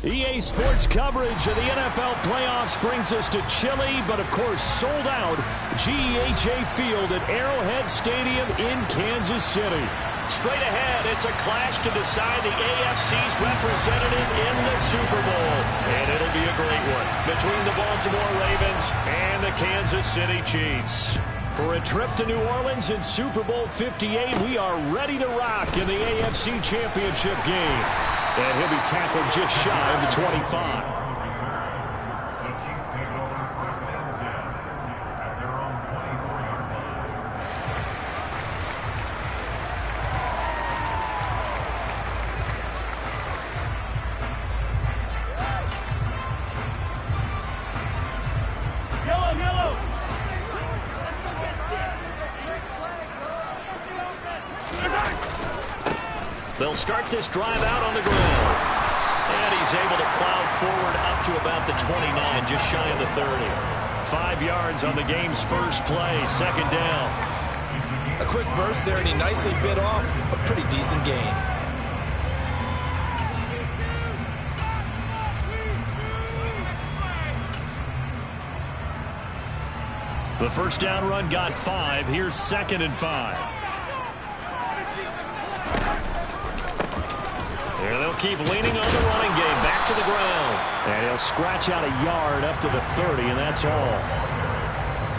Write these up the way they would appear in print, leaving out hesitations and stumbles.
EA Sports coverage of the NFL playoffs brings us to chilly, but of course sold out GEHA Field at Arrowhead Stadium in Kansas City. Straight ahead, it's a clash to decide the AFC's representative in the Super Bowl. And it'll be a great one between the Baltimore Ravens and the Kansas City Chiefs. For a trip to New Orleans in Super Bowl 58, we are ready to rock in the AFC Championship game. And he'll be tackled just shy of the 25. They'll start this drive out on the ground. And he's able to plow forward up to about the 29, just shy of the 30. 5 yards on the game's first play, second down. A quick burst there, and he nicely bit off a pretty decent gain. The first down run got 5. Here's 2nd and 5. And they'll keep leaning on the running game. Back to the ground. And he'll scratch out a yard up to the 30, and that's all.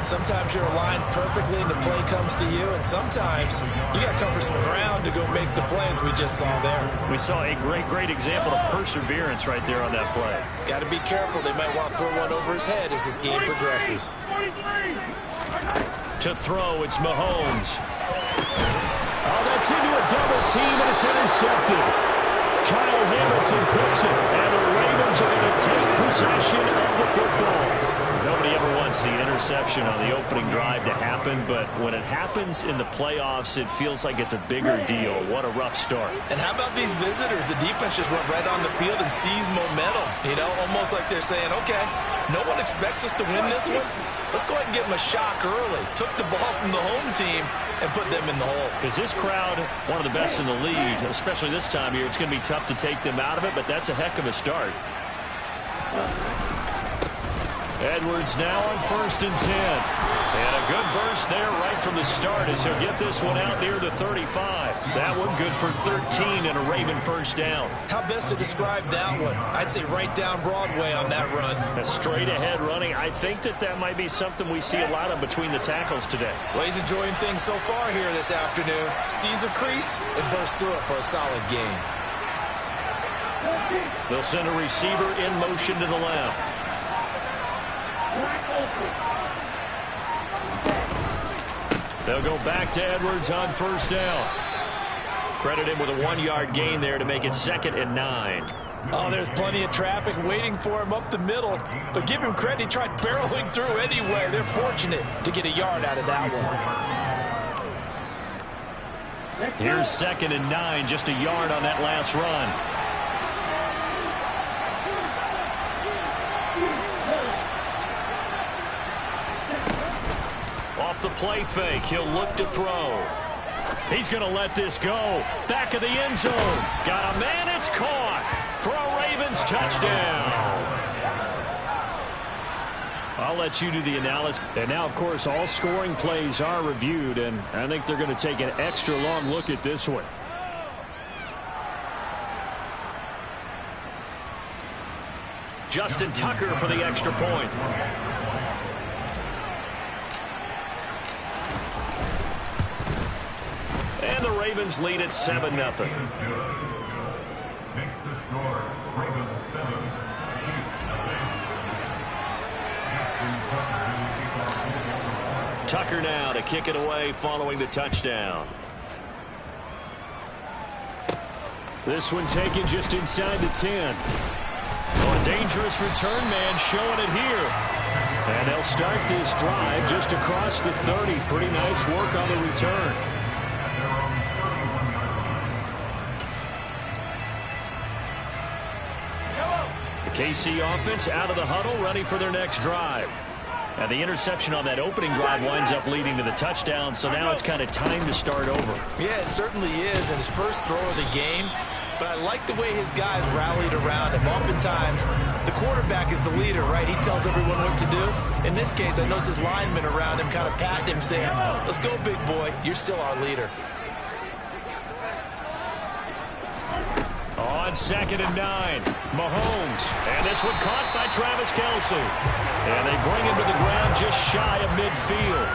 Sometimes you're aligned perfectly and the play comes to you, and sometimes you got to cover some ground to go make the plays we just saw there. We saw a great example of perseverance right there on that play. Got to be careful. They might want to throw one over his head as this game progresses. To throw, it's Mahomes. Oh, that's into a double team, and it's intercepted. Kyle Hamilton picks it, and the Ravens are going to take possession of the football. Nobody ever wants the interception on the opening drive to happen, but when it happens in the playoffs, it feels like it's a bigger deal. What a rough start. And how about these visitors? The defense just went right on the field and seized momentum. You know, almost like they're saying, okay, no one expects us to win this one. Let's go ahead and give them a shock early. Took the ball from the home team and put them in the hole. Because this crowd, one of the best in the league, especially this time of year, it's going to be tough to take them out of it, but that's a heck of a start. Edwards now on 1st and 10. And a good burst there right from the start as he'll get this one out near the 35. That one good for 13 and a Raven first down. How best to describe that one? I'd say right down Broadway on that run. A straight ahead running. I think that might be something we see a lot of between the tackles today. Well, he's enjoying things so far here this afternoon. Sees a crease and bursts through it for a solid gain. They'll send a receiver in motion to the left. They'll go back to Edwards on 1st down. Credit him with a 1-yard gain there to make it 2nd and 9. Oh, there's plenty of traffic waiting for him up the middle. But give him credit, he tried barreling through anyway. They're fortunate to get a yard out of that one. Here's 2nd and 9, just a yard on that last run. Off the play fake, he'll look to throw. He's going to let this go. Back of the end zone. Got a man, it's caught for a Ravens touchdown. I'll let you do the analysis. And now, of course, all scoring plays are reviewed, and I think they're going to take an extra long look at this one. Justin Tucker for the extra point. And the Ravens lead at 7-0. Makes the score Ravens 7, Chiefs nothing. Tucker now to kick it away following the touchdown. This one taken just inside the 10. Oh, a dangerous return man showing it here. And they'll start this drive just across the 30. Pretty nice work on the return. The KC offense out of the huddle, ready for their next drive. And the interception on that opening drive winds up leading to the touchdown, so now it's kind of time to start over. Yeah, it certainly is. And his first throw of the game, but I like the way his guys rallied around him. Oftentimes, the quarterback is the leader, right? He tells everyone what to do. In this case, I noticed his linemen around him kind of patting him, saying, let's go, big boy. You're still our leader. On 2nd and 9, Mahomes. And this one caught by Travis Kelce. And they bring him to the ground just shy of midfield.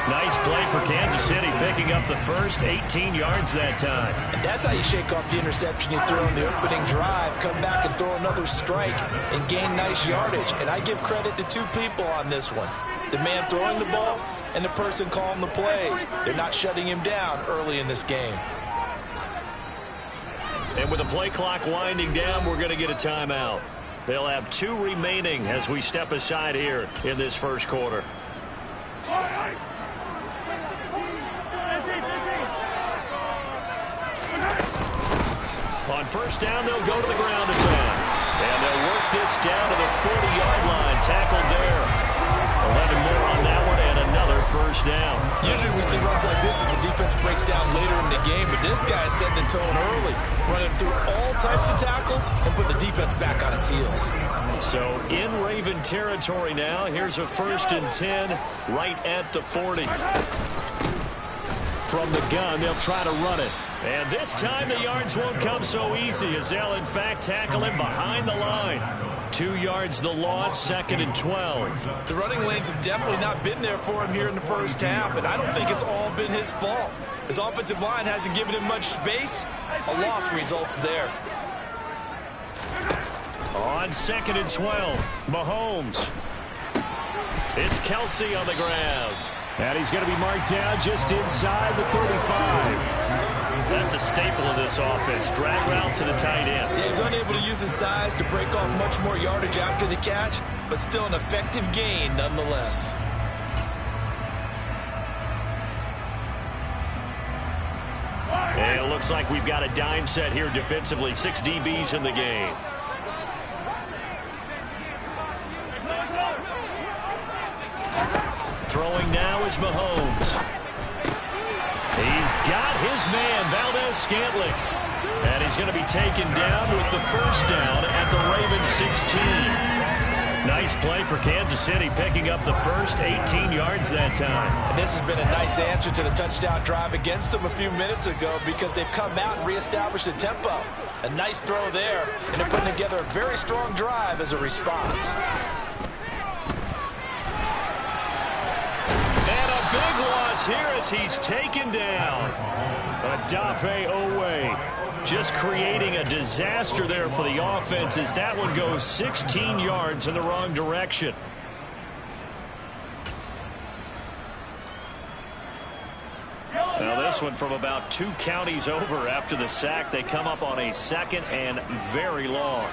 Nice play for Kansas City, picking up the first 18 yards that time. And that's how you shake off the interception you threw in the opening drive, come back and throw another strike and gain nice yardage. And I give credit to two people on this one. The man throwing the ball and the person calling the plays. They're not shutting him down early in this game. And with the play clock winding down, we're going to get a timeout. They'll have 2 remaining as we step aside here in this first quarter. On first down, they'll go to the ground attack. And they'll work this down to the 40-yard line. Tackled there. 11 more on that one and another first down. Usually we see runs like this as the defense breaks down later in the game, but this guy set the tone early, running through all types of tackles and put the defense back on its heels. So in Raven territory now, here's a 1st and 10 right at the 40. From the gun, they'll try to run it. And this time the yards won't come so easy as they'll in fact tackle him behind the line. 2 yards the loss, 2nd and 12. The running lanes have definitely not been there for him here in the first half, and I don't think it's all been his fault. His offensive line hasn't given him much space. A loss results there. On 2nd and 12, Mahomes. It's Kelce on the ground. And he's going to be marked down just inside the 35. That's a staple of this offense. Drag route to the tight end. Yeah, he was unable to use his size to break off much more yardage after the catch, but still an effective gain nonetheless. And it looks like we've got a dime set here defensively. 6 DBs in the game. Throwing now is Mahomes. He's got his man, Valdez-Scantling. And he's going to be taken down with the first down at the Ravens 16. Nice play for Kansas City, picking up the first 18 yards that time. And this has been a nice answer to the touchdown drive against them a few minutes ago because they've come out and reestablished the tempo. A nice throw there, and they're putting together a very strong drive as a response. Big loss here as he's taken down. Odafe Oweh just creating a disaster there for the offense as that one goes 16 yards in the wrong direction. Now this one from about 2 counties over after the sack. They come up on a 2nd and very long.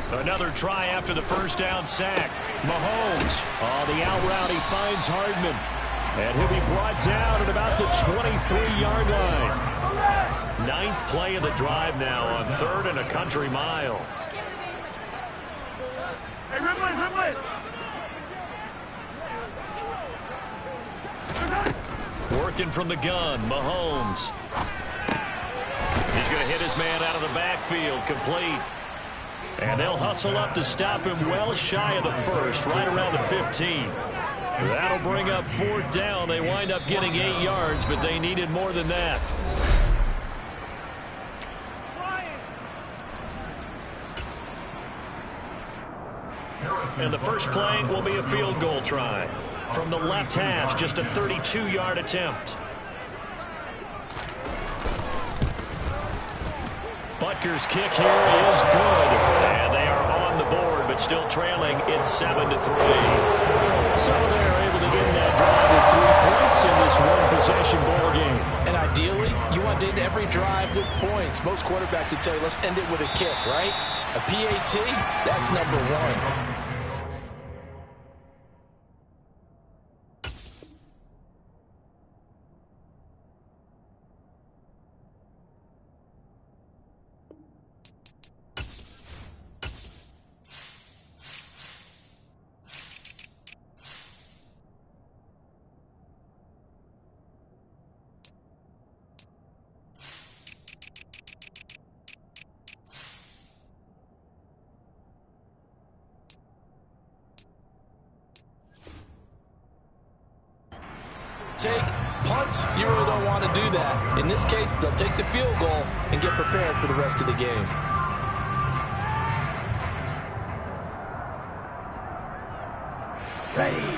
Another try after the first down sack. Mahomes on the out route. He finds Hardman. And he'll be brought down at about the 23-yard line. 9th play of the drive now on 3rd and a country mile. Working from the gun, Mahomes. He's going to hit his man out of the backfield, complete. And they'll hustle up to stop him well shy of the first, right around the 15. That'll bring up 4th down. They wind up getting 8 yards, but they needed more than that. And the first play will be a field goal try. From the left hash, just a 32-yard attempt. Butker's kick here is good. And they are on the board, but still trailing. It's 7-3. So they're able to get that drive with 3 points in this one-possession ball game. And ideally, you want to end every drive with points. Most quarterbacks would tell you, let's end it with a kick, right? A PAT, that's number 1. take. Punts, you really don't want to do that. In this case, they'll take the field goal and get prepared for the rest of the game.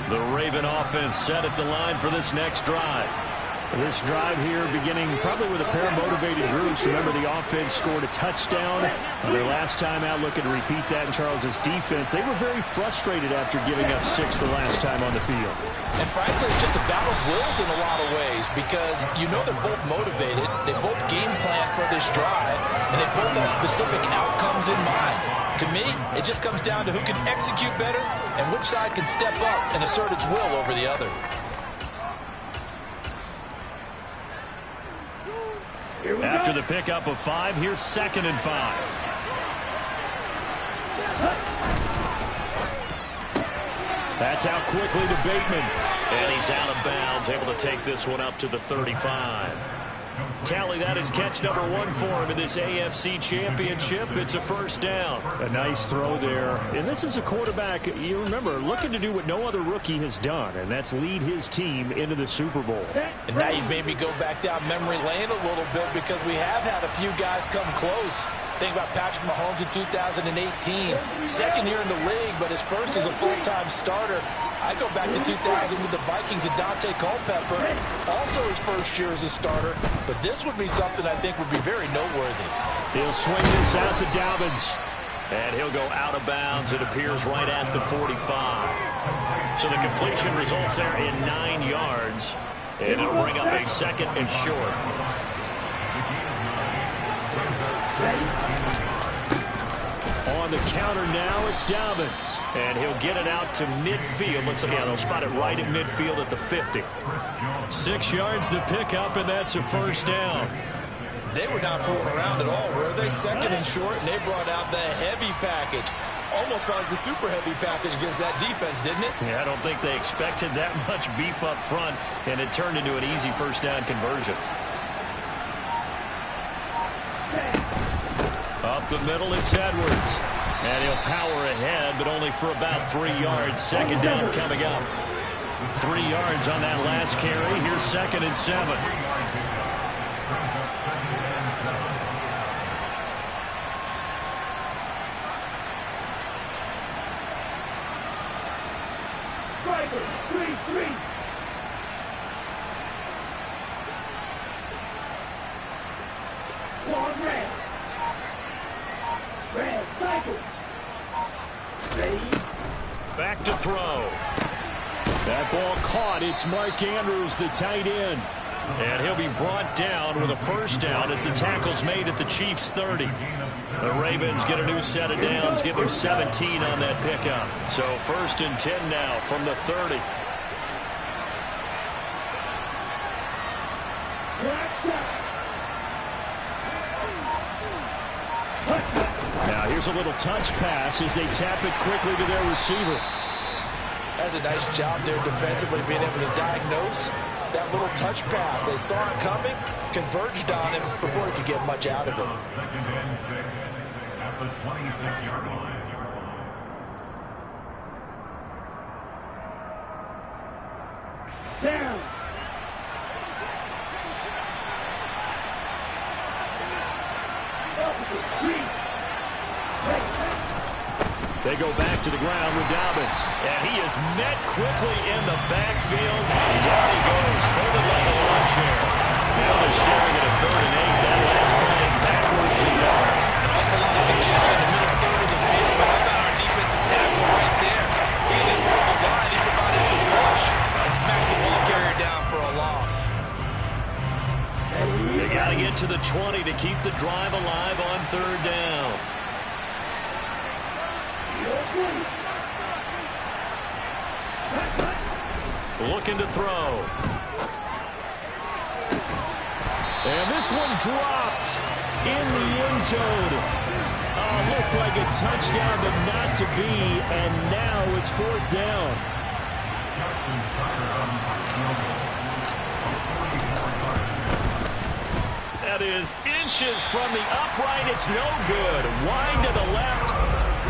The Raven offense set at the line for this next drive. This drive here beginning probably with a pair of motivated groups. Remember, the offense scored a touchdown their last time out, looking to repeat that in Charles's defense. They were very frustrated after giving up 6 the last time on the field. And frankly, it's just a battle of wills in a lot of ways, because you know they're both motivated, they both game plan for this drive, and they both have specific outcomes in mind. To me, it just comes down to who can execute better and which side can step up and assert its will over the other. After the pickup of 5, here's 2nd and 5. That's out quickly to Bateman. And he's out of bounds, able to take this one up to the 35. Tally, that is catch number 1 for him in this AFC Championship. It's a first down. A nice throw there. And this is a quarterback, you remember, looking to do what no other rookie has done, and that's lead his team into the Super Bowl. And now you've made me go back down memory lane a little bit, because we have had a few guys come close. Think about Patrick Mahomes in 2018. Second year in the league, but his first as a full-time starter. I go back to 2000 with the Vikings and Dante Culpepper. Also his first year as a starter. But this would be something I think would be very noteworthy. He'll swing this out to Dobbins. And he'll go out of bounds. It appears right at the 45. So the completion results there in 9 yards. And it'll bring up a 2nd and short. On the counter now, it's Dobbins. And he'll get it out to midfield. They'll spot it right at midfield at the 50. 6 yards the pickup, and that's a first down. They were not fooling around at all, were they? 2nd and short, and they brought out the heavy package. Almost felt like the super heavy package against that defense, didn't it? Yeah, I don't think they expected that much beef up front, and it turned into an easy first down conversion. Up the middle, it's Edwards. And he'll power ahead, but only for about 3 yards. 2nd down coming up. 3 yards on that last carry. Here's 2nd and 7. Back to throw. That ball caught. It's Mark Andrews, the tight end. And he'll be brought down with a first down as the tackle's made at the Chiefs' 30. The Ravens get a new set of downs, give them 17 on that pickup. So 1st and 10 now from the 30. Now here's a little touch pass as they tap it quickly to their receiver. That's a nice job there defensively, being able to diagnose that little touch pass. They saw it coming, converged on him before he could get much out of it. 2nd and 6 at the 26-yard line. Down. They go back to the ground with Dobbins. And he is met quickly in the backfield. Down he goes, folded like a lawn chair. Now they're staring at a 3rd and 8. That last play backwards a yard. An awful lot of congestion in the middle third of the field. But how about our defensive tackle right there? He can just hold the line. He provided some push and smacked the ball carrier down for a loss. They got to get to the 20 to keep the drive alive on 3rd down. Looking to throw. And this one dropped in the end zone. Looked like a touchdown, but not to be. And now it's 4th down. That is inches from the upright. It's no good. Wide to the left.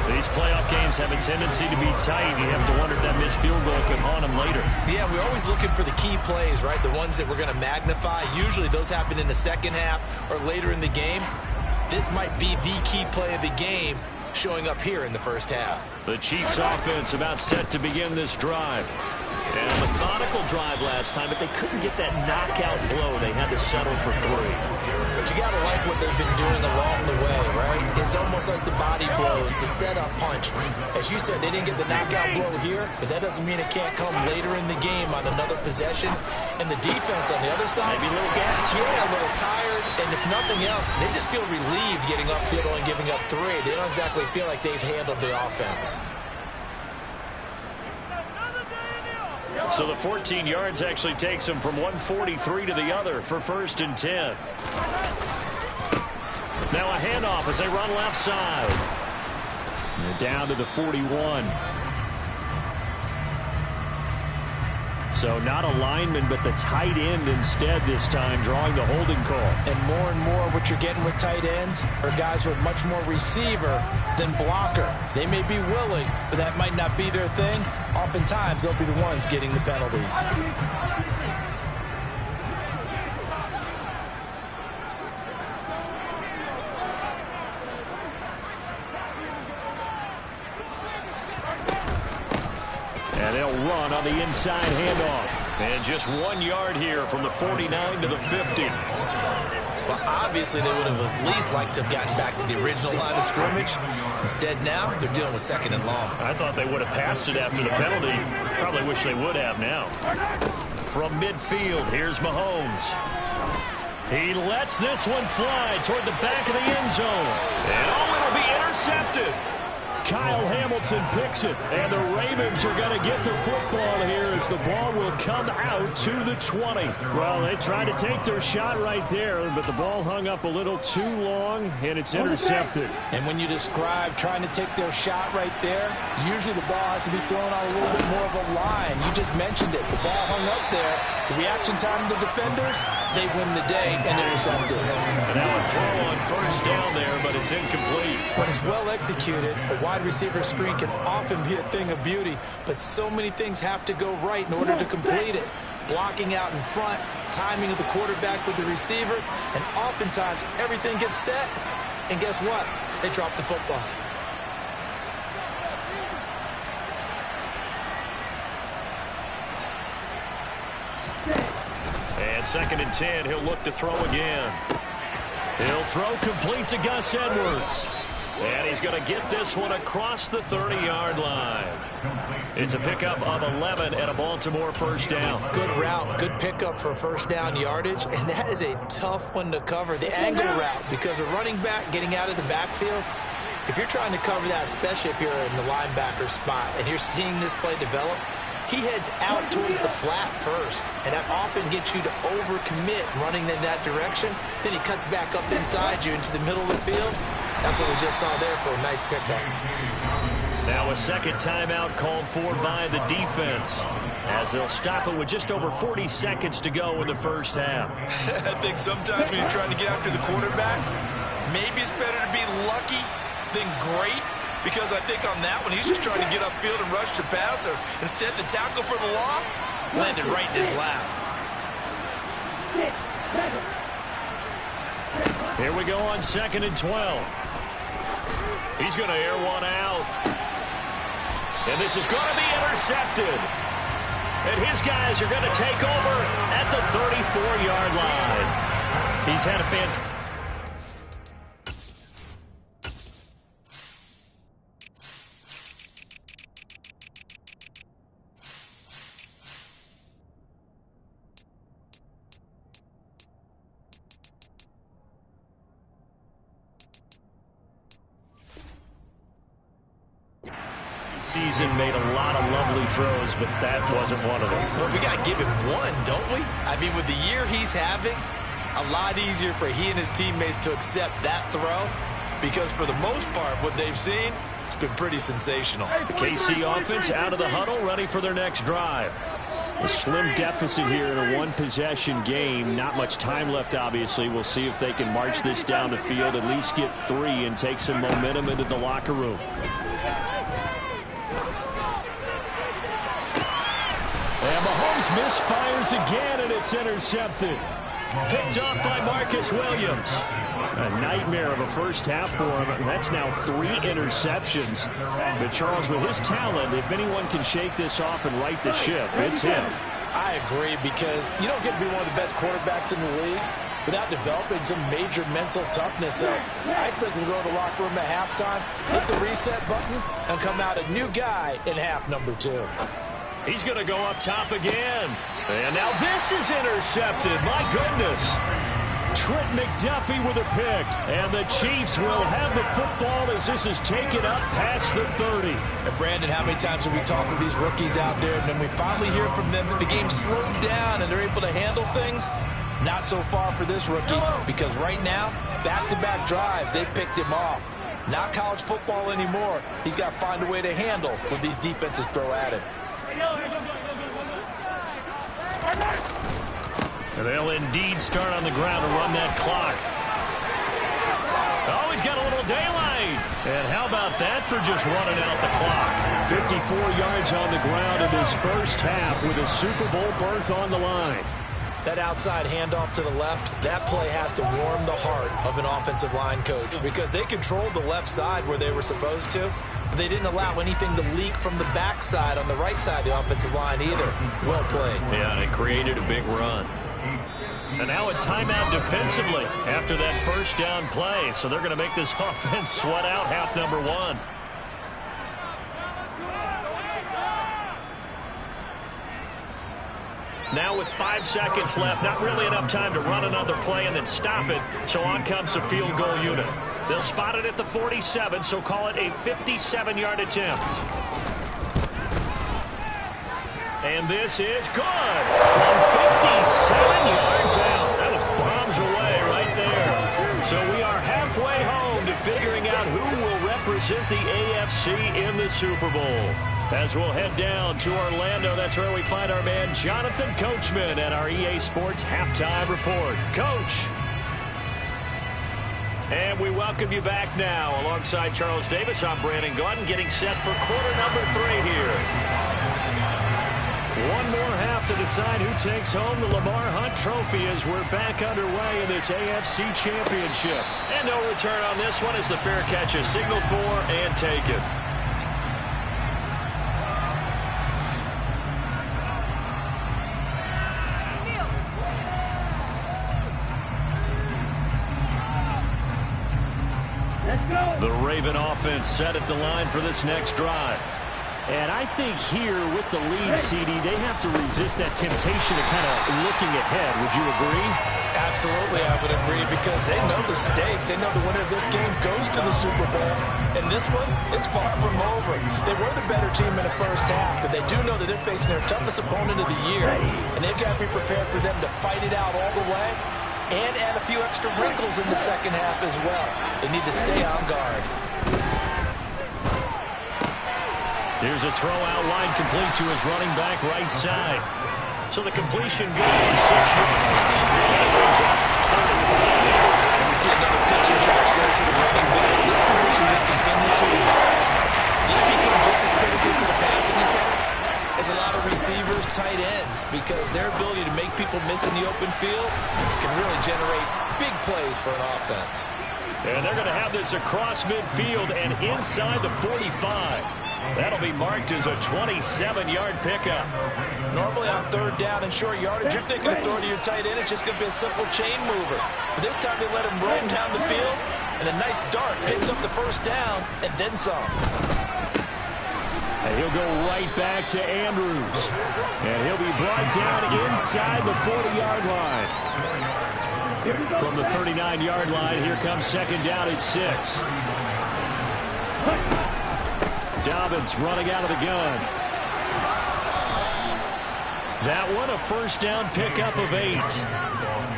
The These playoff games have a tendency to be tight. You have to wonder if that missed field goal could haunt them later. Yeah, we're always looking for the key plays, right? The ones that we're going to magnify. Usually those happen in the second half or later in the game. This might be the key play of the game showing up here in the first half. The Chiefs offense about set to begin this drive. And a methodical drive last time, but they couldn't get that knockout blow. They had to settle for 3. But you got to like what they've been doing along the way, right? It's almost like the body blows, the setup punch. As you said, they didn't get the knockout blow here, but that doesn't mean it can't come later in the game on another possession. And the defense on the other side, maybe a little gas. Yeah, a little tired. And if nothing else, they just feel relieved getting upfield and giving up 3. They don't exactly feel like they've handled the offense. So the 14 yards actually takes them from 143 to the other for 1st and 10. Now a handoff as they run left side. And they're down to the 41. So not a lineman, but the tight end instead this time, drawing the holding call. And more what you're getting with tight ends are guys who are much more receiver than blocker. They may be willing, but that might not be their thing. Oftentimes, they'll be the ones getting the penalties. And they'll run on the inside handoff. And just 1 yard here from the 49 to the 50. Well, obviously, they would have at least liked to have gotten back to the original line of scrimmage. Instead, now, they're dealing with 2nd and long. I thought they would have passed it after the penalty. Probably wish they would have now. From midfield, here's Mahomes. He lets this one fly toward the back of the end zone. And it'll be intercepted. Kyle Hamilton picks it, and the Ravens are going to get the football here as the ball will come out to the 20. Well, they tried to take their shot right there, but the ball hung up a little too long, and it's intercepted. And when you describe trying to take their shot right there, usually the ball has to be thrown on a little bit more of a line. You just mentioned it. The ball hung up there. The reaction time of the defenders, they win the day and intercepted. And now a throw on 1st down there, but it's incomplete. When it's well executed, a wide receiver screen can often be a thing of beauty, but so many things have to go right in order to complete it. Blocking out in front, timing of the quarterback with the receiver, and oftentimes everything gets set, and guess what? They drop the football. And 2nd and 10, he'll look to throw again. He'll throw complete to Gus Edwards. And he's going to get this one across the 30-yard line. It's a pickup of 11 and a Baltimore 1st down. Good route, good pickup for 1st down yardage, and that is a tough one to cover. The angle route, because a running back getting out of the backfield, if you're trying to cover that, especially if you're in the linebacker spot and you're seeing this play develop, he heads out towards the flat first, and that often gets you to overcommit running in that direction. Then he cuts back up inside you into the middle of the field. That's what we just saw there for a nice pickup. Now a 2nd timeout called for by the defense, as they'll stop it with just over 40 seconds to go in the 1st half. I think sometimes when you're trying to get after the quarterback, maybe it's better to be lucky than great. Because I think on that one, he's just trying to get upfield and rush the passer. Instead, the tackle for the loss landed right in his lap. Here we go on 2nd and 12. He's going to air one out. And this is going to be intercepted. And his guys are going to take over at the 34-yard line. He's had a fantastic... season made a lot of lovely throws, but that wasn't one of them. Well, we got to give him one, don't we? I mean, with the year he's having, a lot easier for he and his teammates to accept that throw, because for the most part, what they've seen, it's been pretty sensational. The KC offense out of the huddle, ready for their next drive. A slim deficit here in a one-possession game. Not much time left, obviously. We'll see if they can march this down the field, at least get 3, and take some momentum into the locker room. And Mahomes misfires again, and it's intercepted. Picked off by Marcus Williams. A nightmare of a first half for him. That's now 3 interceptions. But Charles, with his talent, if anyone can shake this off and right the ship, it's him. I agree, because you don't get to be one of the best quarterbacks in the league without developing some major mental toughness. So I expect him to go to the locker room at halftime, hit the reset button, and come out a new guy in half number 2. He's going to go up top again. And now this is intercepted. My goodness. Trent McDuffie with a pick. And the Chiefs will have the football as this is taken up past the 30. And Brandon, how many times have we talked with these rookies out there, and then we finally hear from them that the game slowed down and they're able to handle things? Not so far for this rookie, because right now, back-to-back drives, they picked him off. Not college football anymore. He's got to find a way to handle what these defenses throw at him. They'll indeed start on the ground to run that clock. Oh, he's got a little daylight. And how about that for just running out the clock? 54 yards on the ground in his first half with a Super Bowl berth on the line. That outside handoff to the left, that play has to warm the heart of an offensive line coach, because they controlled the left side where they were supposed to. But they didn't allow anything to leak from the backside on the right side of the offensive line either. Well played. Yeah, and it created a big run. And now a timeout defensively after that first down play. So they're going to make this offense sweat out half number 1. Now with 5 seconds left, not really enough time to run another play and then stop it. So on comes the field goal unit. They'll spot it at the 47, so call it a 57-yard attempt. And this is good. From 57 yards out. That was bombs away right there. So we are halfway home to figuring out who will represent the AFC in the Super Bowl. As we'll head down to Orlando, that's where we find our man Jonathan Coachman at our EA Sports Halftime Report. Coach. And we welcome you back now. Alongside Charles Davis, I'm Brandon Gaudin, getting set for quarter number 3 here. One more half to decide who takes home the Lamar Hunt Trophy as we're back underway in this AFC Championship. And no return on this one as the fair catch is signaled for and taken. The Raven offense set at the line for this next drive. And I think here with the lead, CD, they have to resist that temptation of kind of looking ahead. Would you agree? Absolutely, I would agree, because they know the stakes. They know the winner of this game goes to the Super Bowl. And this one, it's far from over. They were the better team in the first half, but they do know that they're facing their toughest opponent of the year. And they've got to be prepared for them to fight it out all the way and add a few extra wrinkles in the second half as well. They need to stay on guard. Here's a throw out line complete to his running back right side. So the completion good for 6 yards. That brings up 35. And we see another pitch and catch there to the running back. This position just continues to evolve. They become just as critical to the passing attack as a lot of receivers, tight ends, because their ability to make people miss in the open field can really generate big plays for an offense. And they're going to have this across midfield and inside the 45. That'll be marked as a 27-yard pickup. Normally on third down and short yardage, you're thinking of throwing to your tight end. It's just going to be a simple chain mover. But this time they let him roam down the field, and a nice dart picks up the first down and then some. And he'll go right back to Andrews. And he'll be brought down inside the 40-yard line. From the 39-yard line, here comes second down at 6. Dobbins running out of the gun. That one, a first down pickup of 8.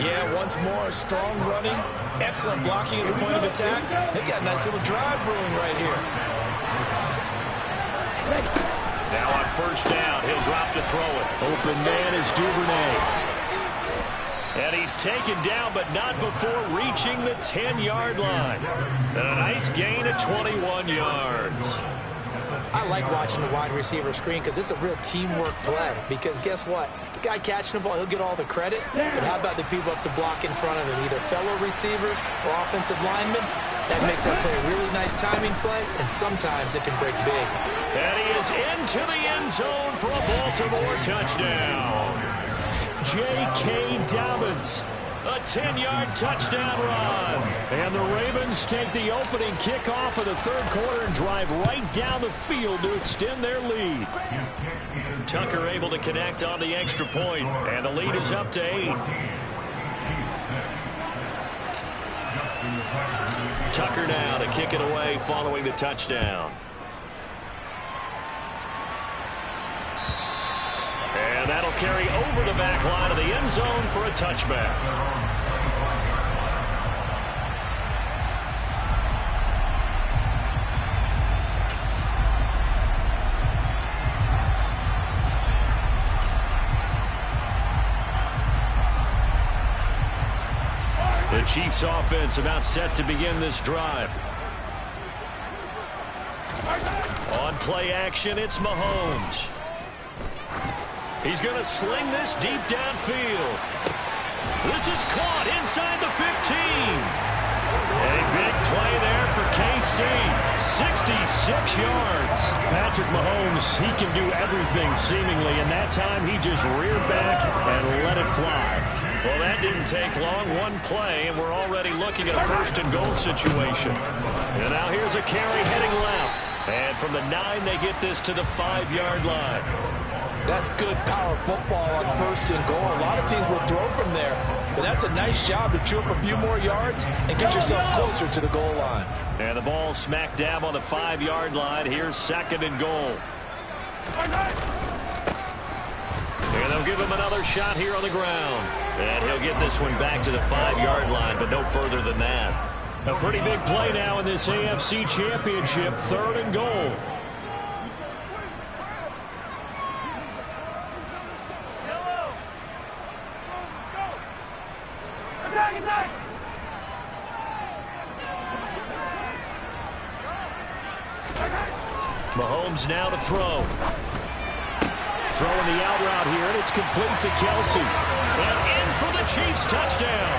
Yeah, once more, strong running, excellent blocking at the point of attack. They've got a nice little drive brewing right here. Now on first down, out. He'll drop to throw it. Open man is Duvernay. And he's taken down, but not before reaching the 10-yard line. And a nice gain of 21 yards. I like watching the wide receiver screen because it's a real teamwork play. Because guess what? The guy catching the ball, he'll get all the credit. But how about the people up to block in front of him, either fellow receivers or offensive linemen? That makes that play a really nice timing play, and sometimes it can break big. And he is into the end zone for a Baltimore touchdown. J.K. Dobbins, a 10-yard touchdown run. And the Ravens take the opening kickoff of the third quarter and drive right down the field to extend their lead. Tucker able to connect on the extra point, and the lead is up to 8. Tucker now to kick it away following the touchdown. And that'll carry over the back line of the end zone for a touchback. The Chiefs offense about set to begin this drive. On play action, it's Mahomes. He's going to sling this deep downfield. This is caught inside the 15. A big play there for KC. 66 yards. Patrick Mahomes, he can do everything seemingly, and that time he just reared back and let it fly. Well, that didn't take long. One play, and we're already looking at a first-and-goal situation. And now here's a carry heading left. And from the 9, they get this to the 5-yard line. That's good power football on first and goal. A lot of teams will throw from there, but that's a nice job to chew up a few more yards and get yourself closer to the goal line. And the ball smack dab on the 5-yard line. Here's second and goal. And they'll give him another shot here on the ground. And he'll get this one back to the 5-yard line, but no further than that. A pretty big play now in this AFC Championship, third and goal. Mahomes now to throw. Throwing the out route here, and it's complete to Kelce. And in for the Chiefs touchdown.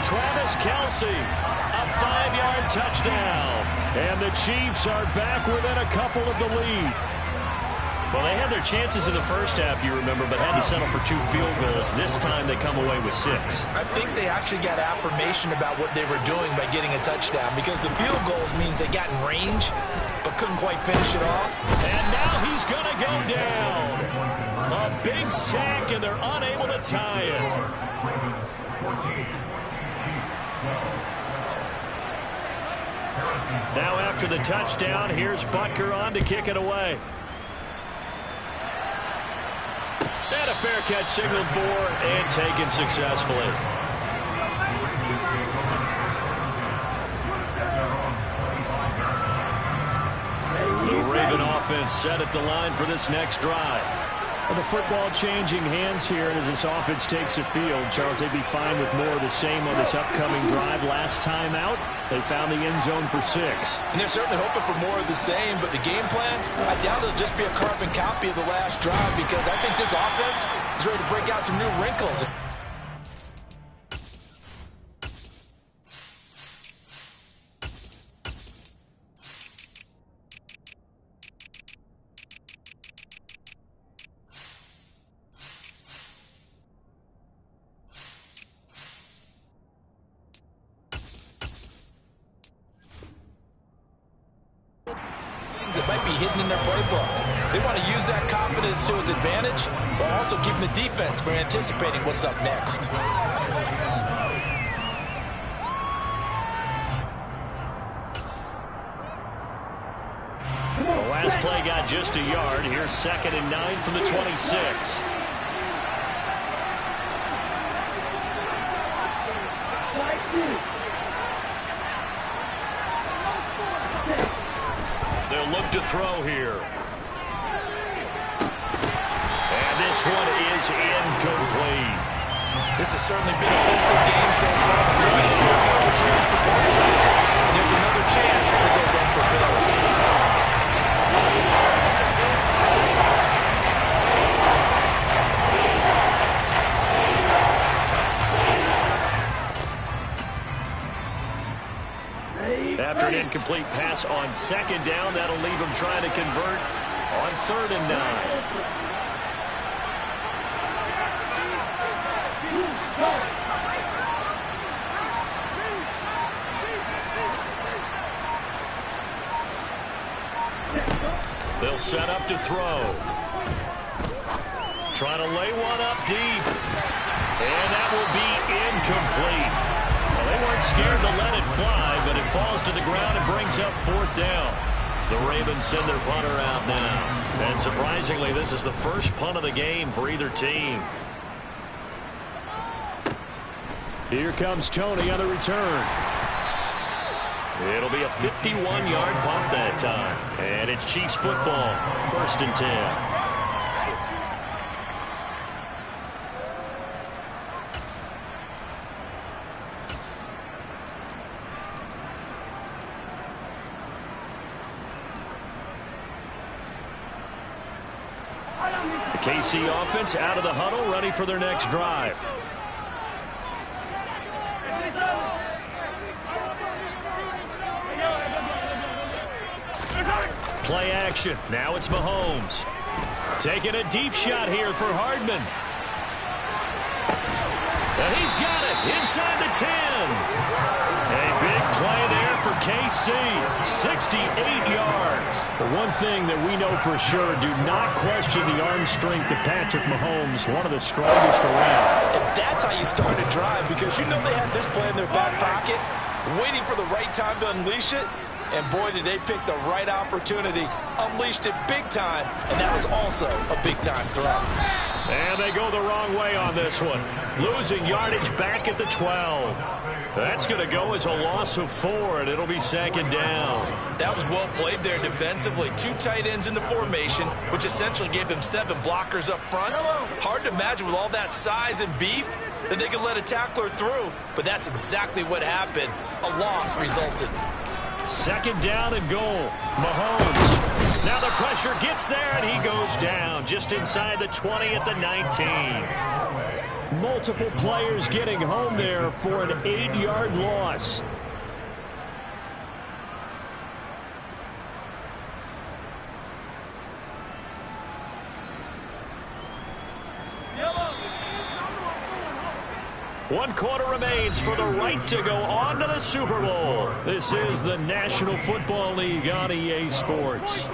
Travis Kelce, a 5-yard touchdown. And the Chiefs are back within a couple of the lead. Well, they had their chances in the first half, you remember, but had to settle for 2 field goals. This time they come away with 6. I think they actually got affirmation about what they were doing by getting a touchdown, because the field goals means they got in range but couldn't quite finish it off. And now he's going to go down. A big sack, and they're unable to tie it. Now after the touchdown, here's Butker on to kick it away. And a fair catch signaled for and taken successfully. The Raven offense set at the line for this next drive. Well, the football changing hands here as this offense takes the field. Charles, they'd be fine with more of the same on this upcoming drive. Last time out, they found the end zone for 6. And they're certainly hoping for more of the same, but the game plan, I doubt it'll just be a carbon copy of the last drive, because I think this offense is ready to break out some new wrinkles. That might be hidden in their playbook. They want to use that confidence to its advantage, while also keeping the defense from anticipating what's up next. The last play got just a yard. Here's 2nd and 9 from the 26. They'll look to throw here. this one is incomplete. This has certainly been a physical game so far. There have been scoring opportunities for both sides. And there's another chance that goes unfulfilled. After an incomplete pass on second down, that'll leave him trying to convert on 3rd and 9. They'll set up to throw. Trying to lay one up deep. And that will be incomplete. Well, they weren't scared to let it fly, but it falls to the ground and brings up 4th down. The Ravens send their punter out now. And surprisingly, this is the first punt of the game for either team. Here comes Tony on the return. It'll be a 51-yard punt that time. And it's Chiefs football, 1st and 10. The KC offense out of the huddle, ready for their next drive. Play action. Now it's Mahomes. Taking a deep shot here for Hardman. And he's got it inside the 10. A big play there for KC. 68 yards. The one thing that we know for sure, do not question the arm strength of Patrick Mahomes, one of the strongest around. And that's how you start a drive, because you know they have this play in their back pocket, waiting for the right time to unleash it. And boy, did they pick the right opportunity. Unleashed it big time, and that was also a big-time throw. And they go the wrong way on this one. Losing yardage back at the 12. That's going to go as a loss of 4, and it'll be 2nd down. That was well played there defensively. 2 tight ends in the formation, which essentially gave them 7 blockers up front. Hard to imagine with all that size and beef that they could let a tackler through, but that's exactly what happened. A loss resulted. 2nd down and goal. Mahomes. Now the pressure gets there, and he goes down just inside the 20 at the 19. Multiple players getting home there for an 8-yard loss. One quarter remains for the right to go on to the Super Bowl. This is the National Football League on EA Sports.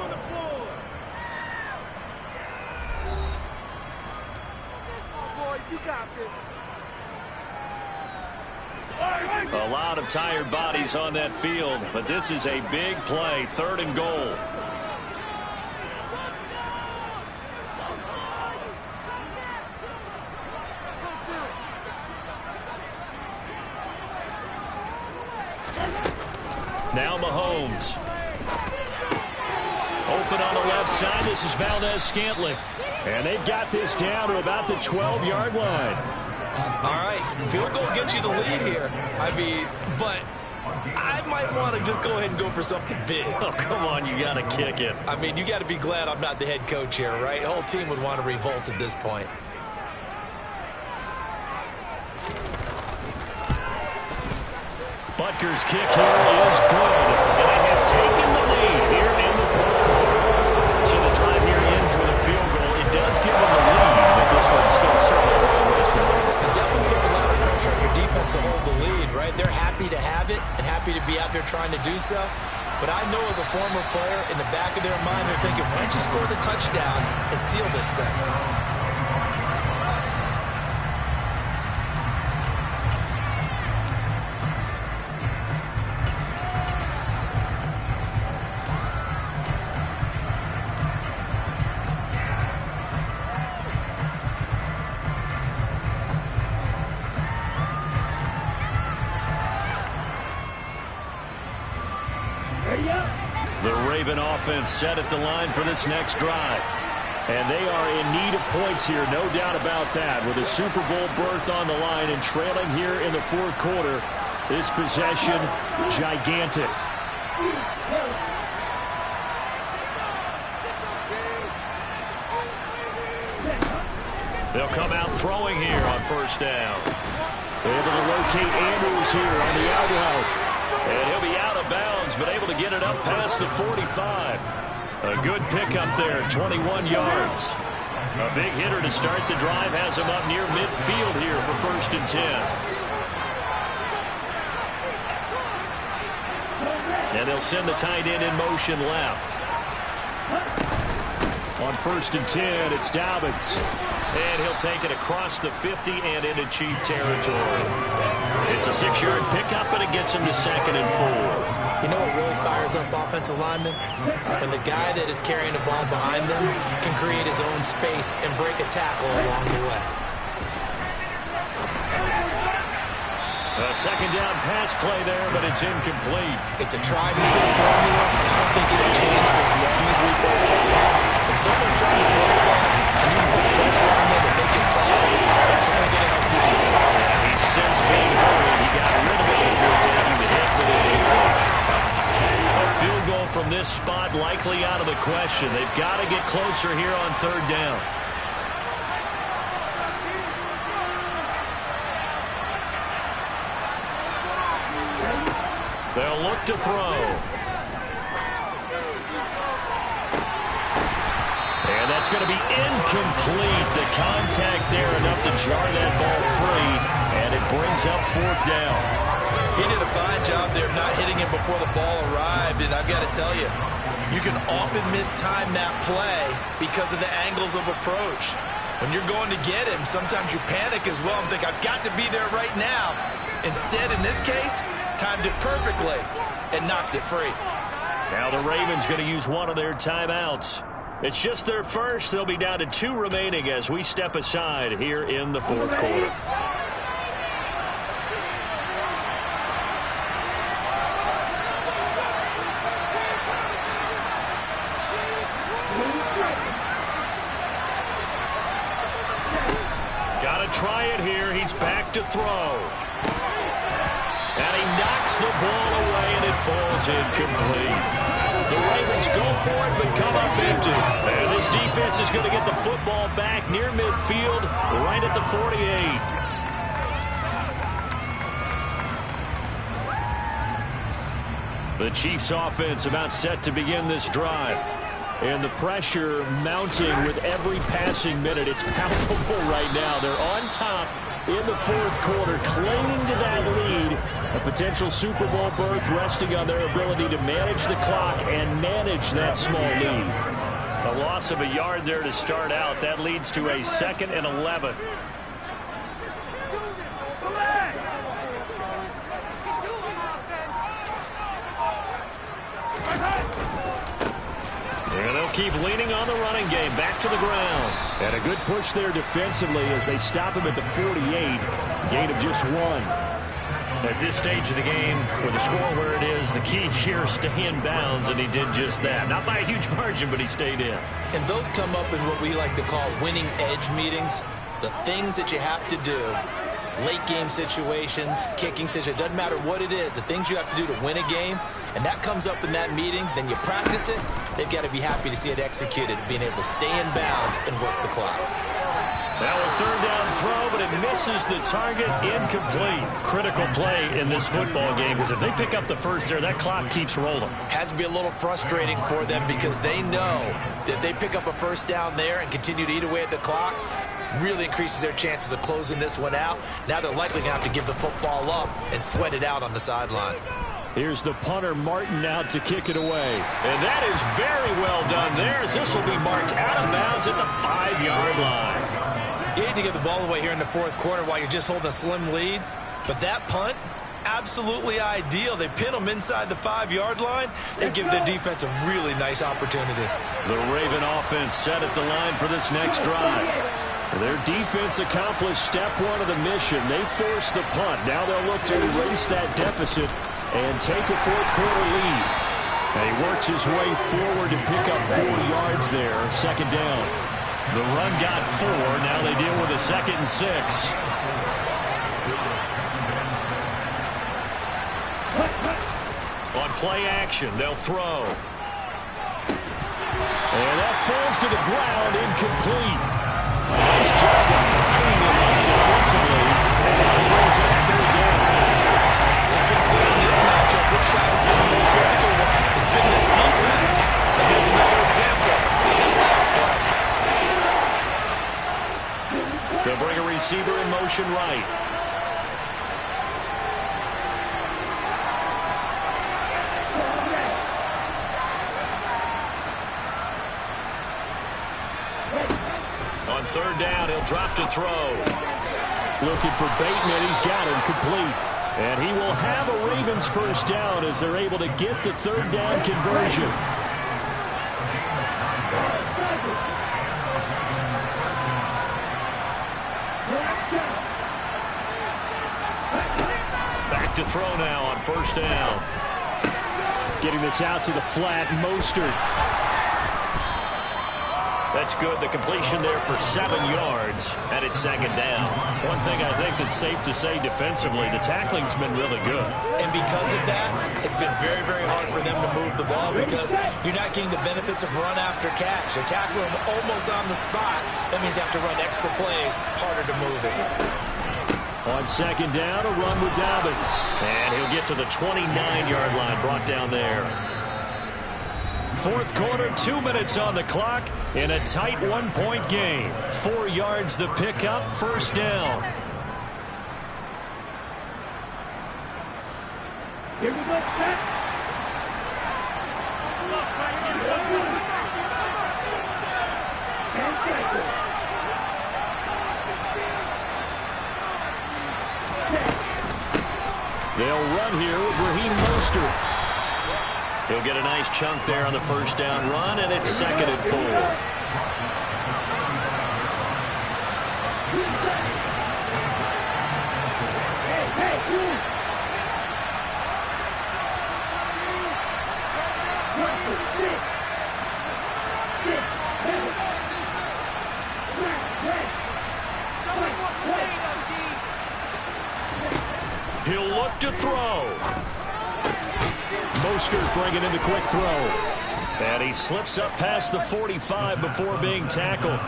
A lot of tired bodies on that field, but this is a big play, 3rd and goal. Now Mahomes. Open on the left side. This is Valdez-Scantling. And they've got this down to about the 12-yard line. All right, field goal gets you the lead here. I mean, but I might want to just go ahead and go for something big. Oh, come on, you got to kick it. I mean, you got to be glad I'm not the head coach here, right? The whole team would want to revolt at this point. Butker's kick here is good, and they have taken the lead here in the 4th quarter. So the drive here ends with a field goal. It does give them the lead, but this one's still certainly a long ways from over. It definitely puts a lot of pressure on your defense to hold the lead, right? They're happy to have it and happy to be out there trying to do so. But I know as a former player, in the back of their mind, they're thinking, why don't you score the touchdown and seal this thing? The Raven offense set at the line for this next drive. And they are in need of points here, no doubt about that. With a Super Bowl berth on the line and trailing here in the fourth quarter, this possession gigantic. They'll come out throwing here on first down. Able to locate Andrews here on the out route. And he'll be out of bounds, but able to get it up past the 45. A good pickup there, 21 yards. A big hitter to start the drive has him up near midfield here for 1st and 10. And they'll send the tight end in motion left. On 1st and 10, it's Dobbins. And he'll take it across the 50 and into Chief territory. It's a 6-yard pickup, and it gets him to 2nd and 4. You know what really fires up offensive linemen? When the guy that is carrying the ball behind them can create his own space and break a tackle along the way. A 2nd down pass play there, but it's incomplete. It's a tried-and-true formula, and I don't think it'll change for as long as we play football. If someone's trying to throw the ball and you put pressure on them and make it tough, that's only going to help your defense. He's since being hurried. He got rid of it before taking the hit, but it didn't work. A field goal from this spot likely out of the question. They've got to get closer here on 3rd down. They'll look to throw. And that's going to be incomplete. The contact there enough to jar that ball free, and it brings up 4th down. He did a fine job there of not hitting it before the ball arrived, and I've got to tell you, you can often mistime that play because of the angles of approach. When you're going to get him, sometimes you panic as well and think, I've got to be there right now. Instead, in this case, timed it perfectly and knocked it free. Now the Ravens going to use one of their timeouts. It's just their first. They'll be down to 2 remaining as we step aside here in the 4th quarter. Got to try it here. He's back to throw. And he knocks the ball away, and it falls incomplete. The Ravens go for it, but come up empty. And this defense is going to get the football back near midfield, right at the 48. The Chiefs' offense about set to begin this drive. And the pressure mounting with every passing minute. It's palpable right now. They're on top in the 4th quarter, clinging to that lead. A potential Super Bowl berth resting on their ability to manage the clock and manage that small lead. A loss of a yard there to start out. That leads to a 2nd and 11. And they'll keep leaning on the running game. Back to the ground. And a good push there defensively as they stop him at the 48. Gain of just 1. At this stage of the game, with the score where it is, the key here is stay in bounds, and he did just that. Not by a huge margin, but he stayed in. And those come up in what we like to call winning edge meetings. The things that you have to do, late game situations, kicking situations, doesn't matter what it is, the things you have to do to win a game, and that comes up in that meeting, then you practice it, they've got to be happy to see it executed, being able to stay in bounds and work the clock. Now a 3rd down throw, but it misses the target, incomplete. Critical play in this football game, because if they pick up the first there, that clock keeps rolling. Has to be a little frustrating for them because they know that they pick up a 1st down there and continue to eat away at the clock, really increases their chances of closing this one out. Now they're likely going to have to give the football up and sweat it out on the sideline. Here's the punter, Martin, out to kick it away. And that is very well done there, as this will be marked out of bounds at the 5-yard line. You need to get the ball away here in the 4th quarter while you're just holding a slim lead. But that punt, absolutely ideal. They pin them inside the 5-yard line. They give their defense a really nice opportunity. The Raven offense set at the line for this next drive. Their defense accomplished step 1 of the mission. They forced the punt. Now they'll look to erase that deficit and take a 4th quarter lead. And he works his way forward to pick up 4 yards there, 2nd down. The run got 4. Now they deal with a 2nd and 6. On play action, they'll throw. And that falls to the ground, incomplete. Nice job of bringing him up defensively. And that brings up 3rd down. It's been clear in this matchup which side has been the more physical one. It's been this defense. And here's another example on that last play. They'll bring a receiver in motion right. On 3rd down, he'll drop to throw. Looking for Bateman. He's got him complete. And he will have a Ravens 1st down as they're able to get the 3rd down conversion. Back to throw now on 1st down. Getting this out to the flat, Mostert. That's good. The completion there for 7 yards, and it's 2nd down. One thing I think that's safe to say defensively, the tackling's been really good. And because of that, it's been very, very hard for them to move the ball because you're not getting the benefits of run after catch. They're tackling them almost on the spot. That means you have to run extra plays, harder to move it. On 2nd down, a run with Dobbins. And he'll get to the 29-yard line, brought down there. 4th quarter, 2 minutes on the clock in a tight 1-point game. 4 yards the pickup, 1st down. Here we go, They'll run here with Raheem Mostert. He'll get a nice chunk there on the 1st down run, and it's 2nd and 4. He'll look to throw. Mostert bringing in the quick throw. And he slips up past the 45 before being tackled.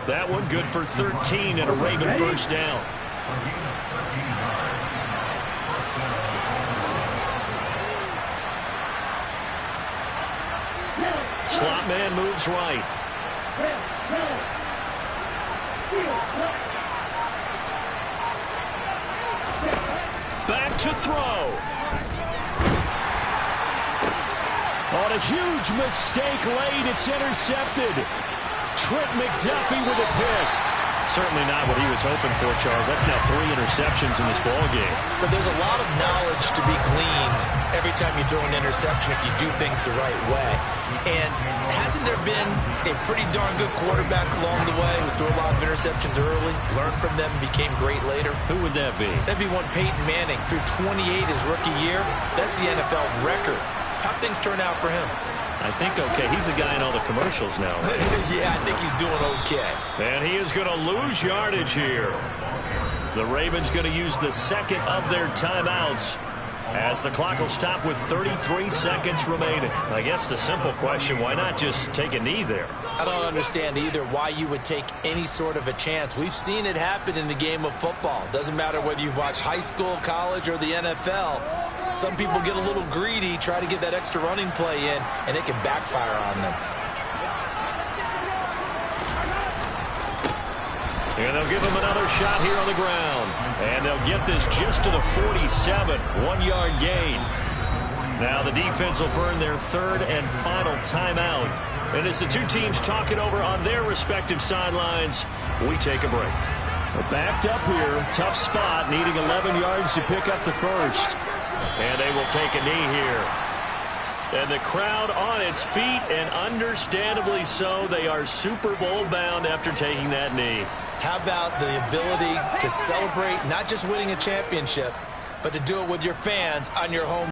That one good for 13 and a Raven 1st down. Slot man moves right. Back to throw. On a huge mistake late, it's intercepted. Trent McDuffie with a pick. Certainly not what he was hoping for, Charles. That's now 3 interceptions in this ballgame. But there's a lot of knowledge to be gleaned every time you throw an interception if you do things the right way. And hasn't there been a pretty darn good quarterback along the way who threw a lot of interceptions early, learned from them, became great later? Who would that be? That'd be one Peyton Manning. Threw 28 his rookie year. That's the NFL record. How'd things turn out for him? I think okay. He's the guy in all the commercials now. Right? Yeah, I think he's doing okay. And he is going to lose yardage here. The Ravens going to use the 2nd of their timeouts as the clock will stop with 33 seconds remaining. I guess the simple question, why not just take a knee there? I don't understand either why you would take any sort of a chance. We've seen it happen in the game of football. Doesn't matter whether you watch high school, college, or the NFL. Some people get a little greedy, try to get that extra running play in, and it can backfire on them. And they'll give him another shot here on the ground. And they'll get this just to the 47, 1-yard gain. Now the defense will burn their 3rd and final timeout. And as the two teams talk it over on their respective sidelines, we take a break. Well, backed up here, tough spot, needing 11 yards to pick up the 1st. And they will take a knee here. And the crowd on its feet, and understandably so. They are Super Bowl bound after taking that knee. How about the ability to celebrate not just winning a championship, but to do it with your fans on your home